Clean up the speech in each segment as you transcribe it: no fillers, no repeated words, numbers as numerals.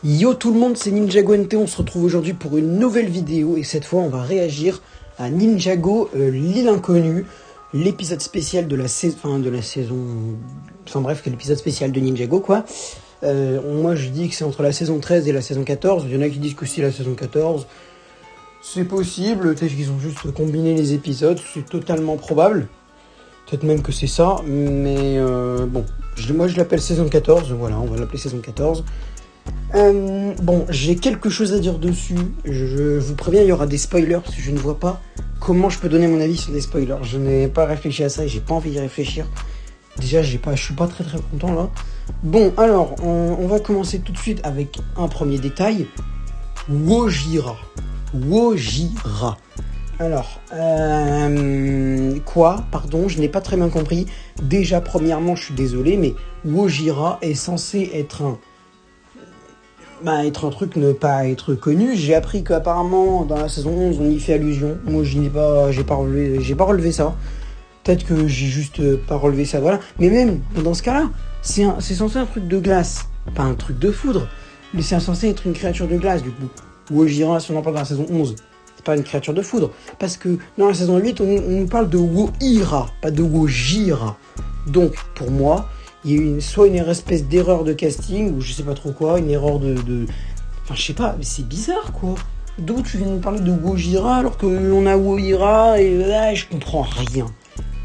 Yo tout le monde, c'est Ninjago NT, on se retrouve aujourd'hui pour une nouvelle vidéo et cette fois on va réagir à Ninjago l'île inconnue, l'épisode spécial de la saison, l'épisode spécial de Ninjago quoi. Moi je dis que c'est entre la saison 13 et la saison 14, il y en a qui disent que c'est la saison 14, c'est possible, peut-être qu'ils ont juste combiné les épisodes, c'est totalement probable, peut-être même que c'est ça, mais bon, moi je l'appelle saison 14, voilà, on va l'appeler saison 14. Bon, j'ai quelque chose à dire dessus. Je vous préviens, il y aura des spoilers parce que je ne vois pas comment je peux donner mon avis sur des spoilers. Je n'ai pas réfléchi à ça et j'ai pas envie d'y réfléchir. Déjà, je suis pas très content là. Bon, alors, on va commencer tout de suite avec un premier détail. Wojira. Alors, quoi? Pardon, je n'ai pas très bien compris. Déjà, premièrement, je suis désolé, mais Wojira est censé être être un truc ne pas être connu. J'ai appris qu'apparemment dans la saison 11 on y fait allusion. Moi j'ai pas relevé ça. Peut-être que j'ai juste pas relevé ça, voilà. Mais même dans ce cas-là, c'est censé un truc de glace, pas un truc de foudre. Mais c'est censé être une créature de glace du coup. Wojira, si on en parle dans la saison 11, c'est pas une créature de foudre. Parce que dans la saison 8, on nous parle de Woira, pas de Wojira. Donc pour moi, il y a eu soit une espèce d'erreur de casting, ou je sais pas trop quoi, une erreur Enfin, je sais pas, mais c'est bizarre, quoi. D'où tu viens de nous parler de Wojira, alors qu'on a Woira, et là, je comprends rien.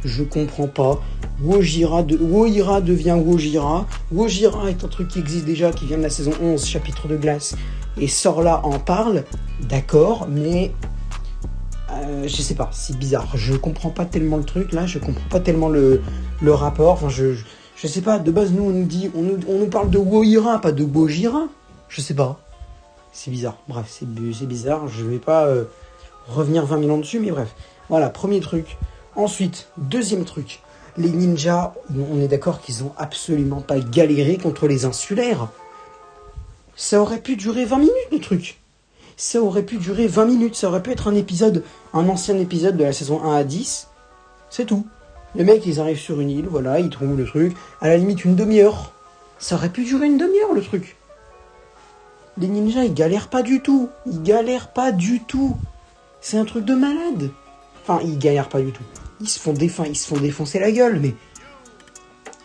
Je comprends pas. Woira devient Wojira. Wojira est un truc qui existe déjà, qui vient de la saison 11, chapitre de glace, et Sorla en parle, d'accord, mais... je sais pas, c'est bizarre. Je comprends pas tellement le truc, là, je comprends pas tellement le rapport, enfin, je sais pas, de base, nous, on nous parle de Woira, pas de Wojira. Je sais pas. C'est bizarre. Bref, c'est bizarre. Je vais pas revenir 20 000 ans dessus, mais bref. Voilà, premier truc. Ensuite, deuxième truc. Les ninjas, on est d'accord qu'ils ont absolument pas galéré contre les insulaires. Ça aurait pu durer 20 minutes, le truc. Ça aurait pu durer 20 minutes. Ça aurait pu être un ancien épisode de la saison 1 à 10. C'est tout. Les mecs, ils arrivent sur une île, voilà, ils trouvent le truc. À la limite, une demi-heure. Ça aurait pu durer une demi-heure, le truc. Les ninjas, ils galèrent pas du tout. C'est un truc de malade. Enfin, ils galèrent pas du tout. Ils se font défoncer la gueule, mais...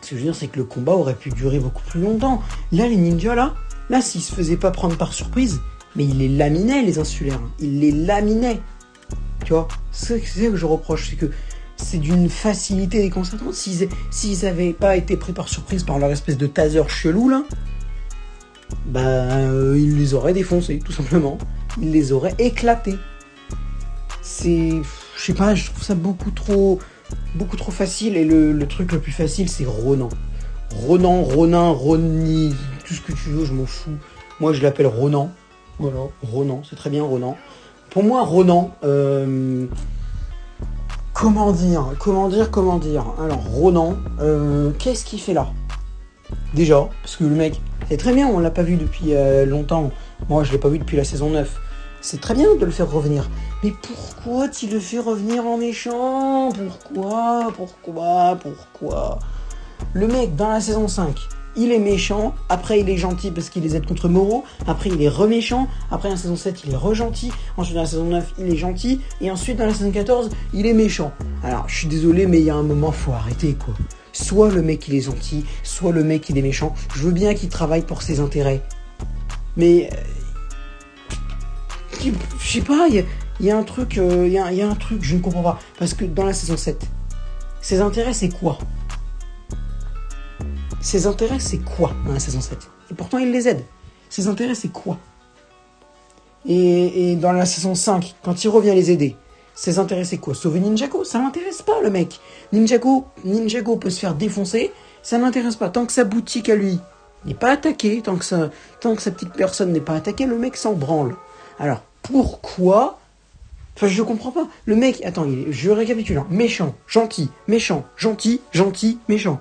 Ce que je veux dire, c'est que le combat aurait pu durer beaucoup plus longtemps. Là, les ninjas, là, s'ils se faisaient pas prendre par surprise, mais ils les laminaient, les insulaires. Ils les laminaient. Tu vois, c'est ce que je reproche, c'est que c'est d'une facilité déconcertante. S'ils avaient pas été pris par surprise par leur espèce de taser chelou là, ils les auraient défoncés, tout simplement. Ils les auraient éclatés. Je sais pas, je trouve ça beaucoup trop facile. Et le truc le plus facile, c'est Ronan, Ronnie, tout ce que tu veux, je m'en fous. Moi, je l'appelle Ronan. Voilà, Ronan, c'est très bien Ronan. Pour moi, Ronan, Comment dire. Alors, Ronan, qu'est-ce qu'il fait là? Déjà, parce que le mec, c'est très bien, on l'a pas vu depuis longtemps. Moi, je l'ai pas vu depuis la saison 9. C'est très bien de le faire revenir. Mais pourquoi tu le fais revenir en méchant? Pourquoi? Le mec, dans la saison 5, il est méchant, après il est gentil parce qu'il les aide contre Moro, après il est reméchant, après dans la saison 7 il est re-gentil, ensuite dans la saison 9 il est gentil, et ensuite dans la saison 14 il est méchant. Alors je suis désolé mais il y a un moment faut arrêter quoi. Soit le mec il est gentil, soit le mec il est méchant, je veux bien qu'il travaille pour ses intérêts. Mais... je sais pas, il y a un truc, je ne comprends pas. Parce que dans la saison 7, ses intérêts c'est quoi? Ses intérêts, c'est quoi dans la saison 7? Et pourtant, il les aide. Ses intérêts, c'est quoi? Et dans la saison 5, quand il revient les aider, ses intérêts, c'est quoi? Sauver Ninjago? Ça l'intéresse pas, le mec. Ninjago peut se faire défoncer, ça l'intéresse pas. Tant que sa boutique à lui n'est pas attaquée, tant que sa petite personne n'est pas attaquée, le mec s'en branle. Alors, pourquoi? Enfin, je comprends pas. Le mec, attends, je récapitule. Méchant, gentil, méchant, gentil, méchant.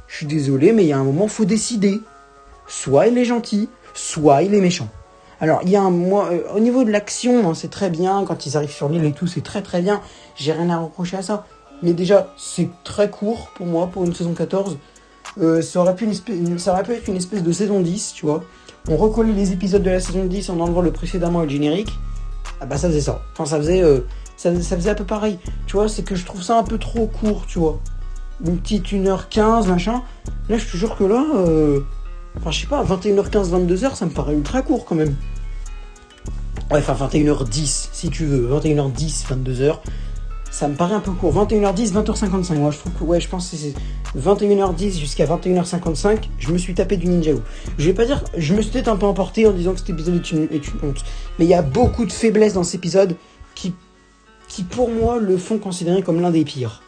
Je suis désolé, mais il y a un moment, faut décider. Soit il est gentil, soit il est méchant. Alors, il y a au niveau de l'action, c'est très bien. Quand ils arrivent sur l'île et tout, c'est très bien. J'ai rien à reprocher à ça. Mais déjà, c'est très court pour moi, pour une saison 14. Ça aurait pu être une espèce de saison 10, tu vois. on recollait les épisodes de la saison 10 en enlevant le précédemment et le générique, ah bah ça faisait ça. Enfin, ça faisait un peu pareil. Tu vois, c'est que je trouve ça un peu trop court, tu vois. Une petite 1h15, machin. Là, je te jure que là, enfin, je sais pas, 21h15, 22h, ça me paraît ultra court quand même. Ouais, enfin, 21h10, si tu veux. 21h10, 22h. Ça me paraît un peu court. 21h10, 20h55. Moi, je trouve que, ouais, je pense que c'est 21h10 jusqu'à 21h55. Je me suis tapé du Ninjago. Je vais pas dire, je me suis peut-être un peu emporté en disant que cet épisode est une honte. Mais il y a beaucoup de faiblesses dans cet épisode qui, pour moi, le font considérer comme l'un des pires.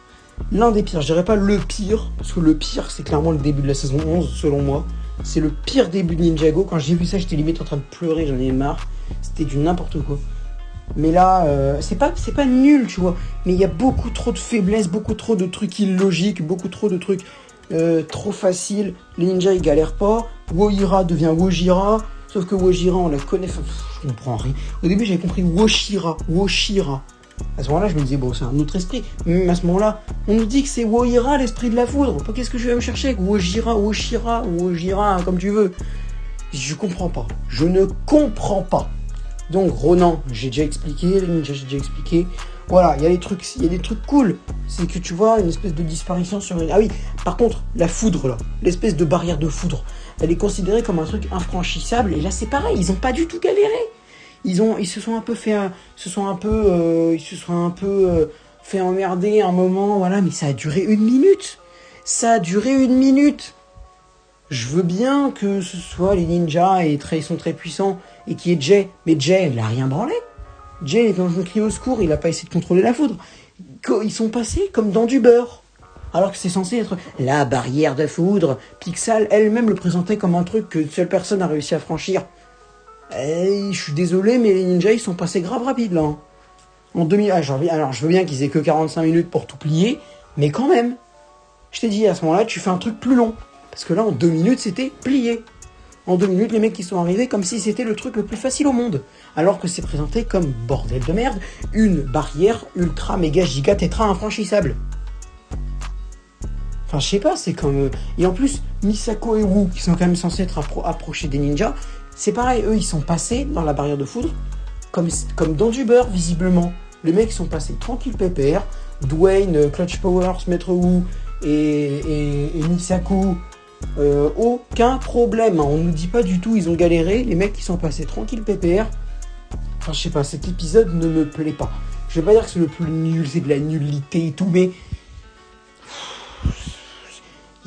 L'un des pires. Je dirais pas le pire, parce que le pire, c'est clairement le début de la saison 11, selon moi. C'est le pire début de Ninjago. Quand j'ai vu ça, j'étais limite en train de pleurer, j'en ai marre. C'était du n'importe quoi. Mais là, c'est pas nul, tu vois. Mais il y a beaucoup trop de faiblesses, beaucoup trop de trucs illogiques, beaucoup trop de trucs trop faciles. Les ninjas, ils galèrent pas. Wohira devient Wojira. Sauf que Wojira, on la connaît. Enfin, je comprends rien. Au début, j'avais compris Woshira. À ce moment-là, je me disais, bon, c'est un autre esprit. Mais même à ce moment-là, on nous dit que c'est Wohira, l'esprit de la foudre. Qu'est-ce que je vais me chercher avec Wojira, comme tu veux. Je comprends pas. Je ne comprends pas. Donc Ronan, j'ai déjà expliqué, les ninjas j'ai déjà expliqué. Voilà, il y a des trucs cool. C'est que tu vois une espèce de disparition sur une... Ah oui, par contre, la foudre là, l'espèce de barrière de foudre, elle est considérée comme un truc infranchissable. Et là c'est pareil, ils ont pas du tout galéré. Ils se sont un peu fait fait emmerder un moment, voilà, mais ça a duré 1 minute. Je veux bien que ce soit les ninjas et ils sont très puissants et qu'il y ait Jay, mais Jay, il a rien branlé. Jay est dans un cri au secours, il a pas essayé de contrôler la foudre. Ils sont passés comme dans du beurre. Alors que c'est censé être la barrière de foudre. Pixel elle-même le présentait comme un truc que seule personne a réussi à franchir. Et je suis désolé, mais les ninjas, ils sont passés grave rapide là. En 2000, alors je veux bien qu'ils aient que 45 minutes pour tout plier, mais quand même. Je t'ai dit, à ce moment-là, tu fais un truc plus long. Parce que là, en 2 minutes, c'était plié. En 2 minutes, les mecs qui sont arrivés comme si c'était le truc le plus facile au monde. Alors que c'est présenté comme, bordel de merde, une barrière ultra méga giga tétra infranchissable. Enfin, je sais pas, c'est comme... Et en plus, Misako et Wu, qui sont quand même censés être approchés des ninjas, c'est pareil, eux, ils sont passés dans la barrière de foudre, comme dans du beurre, visiblement. Les mecs sont passés tranquille pépère. Dwayne, Clutch Powers, Maître Wu et Misako... aucun problème, hein. On nous dit pas du tout ils ont galéré, les mecs qui sont passés tranquille pépère. Enfin je sais pas, cet épisode ne me plaît pas. Je vais pas dire que c'est le plus nul, c'est de la nullité et tout, mais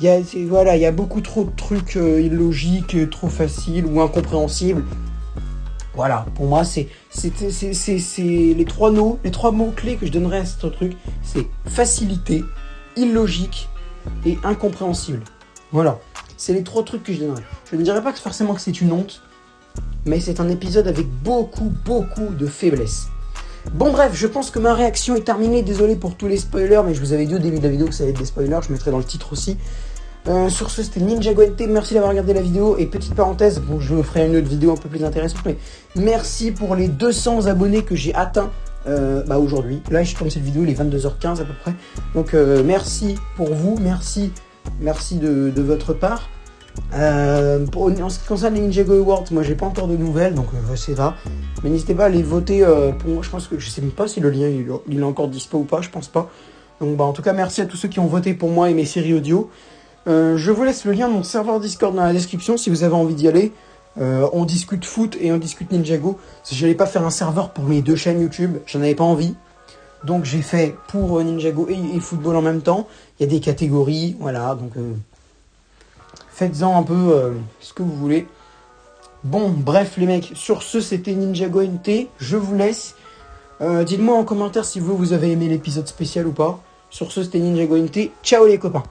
il y a beaucoup trop de trucs illogiques, trop faciles ou incompréhensibles. Voilà, pour moi c'est les trois mots clés que je donnerais à ce truc, c'est facilité, illogique et incompréhensible. Voilà, c'est les 3 trucs que je donnerais. Je ne dirais pas que forcément que c'est une honte, mais c'est un épisode avec beaucoup de faiblesses. Bon bref, je pense que ma réaction est terminée. Désolé pour tous les spoilers, mais je vous avais dit au début de la vidéo que ça allait être des spoilers, je mettrai dans le titre aussi. Sur ce, c'était Ninjago NT, merci d'avoir regardé la vidéo. Et petite parenthèse, bon, je ferai une autre vidéo un peu plus intéressante, mais merci pour les 200 abonnés que j'ai atteints aujourd'hui. Là, je tourne cette vidéo, il est 22h15 à peu près. Donc merci pour vous, merci de votre part. En ce qui concerne les Ninjago Awards, moi j'ai pas encore de nouvelles, donc c'est ça. Mais n'hésitez pas à aller voter pour moi. Je pense que je sais même pas si le lien il est encore dispo ou pas, je pense pas. Donc en tout cas merci à tous ceux qui ont voté pour moi et mes séries audio. Je vous laisse le lien de mon serveur Discord dans la description si vous avez envie d'y aller. On discute foot et on discute Ninjago. Je n'allais pas faire un serveur pour mes 2 chaînes YouTube, j'en avais pas envie. Donc j'ai fait pour Ninjago et football en même temps. Il y a des catégories, voilà, donc faites-en un peu ce que vous voulez. Bon, bref les mecs, sur ce c'était Ninjago NT, je vous laisse. Dites-moi en commentaire si vous avez aimé l'épisode spécial ou pas. Sur ce c'était Ninjago NT, ciao les copains.